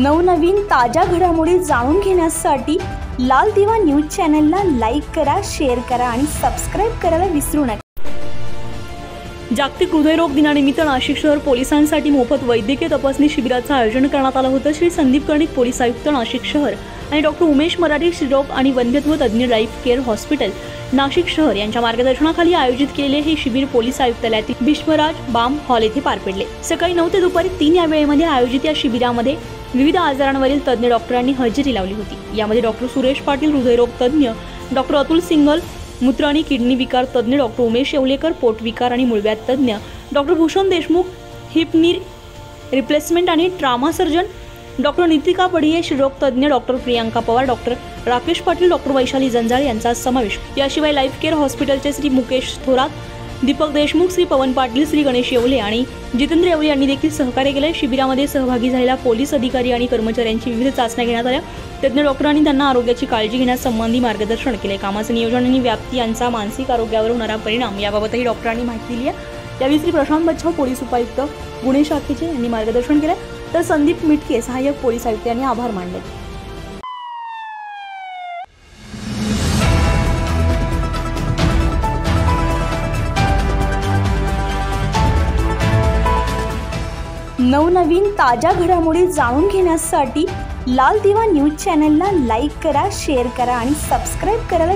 नवनवीन ताज्या घडामोडी जाणून घेण्यासाठी लाल दिवा न्यूज चॅनलला लाईक करा, शेअर करा आणि सबस्क्राइब करायला विसरू नका। जागतिक हृदयरोग दिनानिमित्त नाशिक शहर पोलिसांसाठी मोफत वैद्यकीय तपासणी शिबिराचं आयोजन करण्यात आलं होतं। श्री संदीप कर्णिक पोलीस आयुक्त नाशिक शहर आणि डॉक्टर उमेश मराठी श्रीरोग आणि वंध्यत्व तज्ञ लाईफ केअर हॉस्पिटल नाशिक शहर यांच्या मार्गदर्शनाखाली आयोजित केलेले हे शिबिर पोलीस आयुक्तालयातील बिश्मराज बाम हॉल येथे पार पडले। सकाळी 9 ते दुपारी 3 या वेळेमध्ये आयोजित या शिबिरामध्ये विविध आजारांवरील तज्ञ डॉक्टरांनी हजेरी लावली होती। यामध्ये डॉक्टर सुरेश पाटील हृदयरोग तज्ञ, डॉक्टर अतुल सिंगल मूत्र आणि किडनी विकार तज्ञ, डॉक्टर उमेश येवलेकर पोटविकार आणि मूळव्याध तज्ञ, doctor Bhushan Deshmukh hip knee replacement आणि trauma surgeon, doctor Nitika Badiye श्रीरोग तज्ञ, doctor Priyanka Pawar, doctor Rakesh Patil, doctor Vaishali Janjal यांचा समावेश। याशिवाय लाईफ केअर हॉस्पिटलचे श्री मुकेश थोरात, दीपक देशमुख, श्री पवन पाटील, श्री गणेश येवले आणि जितेंद्र येवले यांनी देखील सहकार्य केले। शिबिरामध्ये सहभागी झालेल्या पोलीस अधिकारी आणि कर्मचाऱ्यांची विविध चाचण्या घेण्यात आल्या। तज्ञ डॉक्टरांनी त्यांना आरोग्याची काळजी घेण्यासंबंधी मार्गदर्शन केले। कामाचे नियोजन आणि व्याप्ती यांचा मानसिक आरोग्यावर होणारा परिणाम याबाबतही डॉक्टरांनी माहिती दिली आहे। यावेळी श्री प्रशांत बच्छाव पोलीस उपायुक्त गुन्हे शाखेचे यांनी मार्गदर्शन केले, तर संदीप मिटके सहाय्यक पोलीस आयुक्त यांनी आभार मानले। नवनवीन ताज्या घडामोडी जाणून घेण्यासाठी लाल दिवा न्यूज चॅनलला लाईक करा, शेअर करा आणि सबस्क्राइब करायला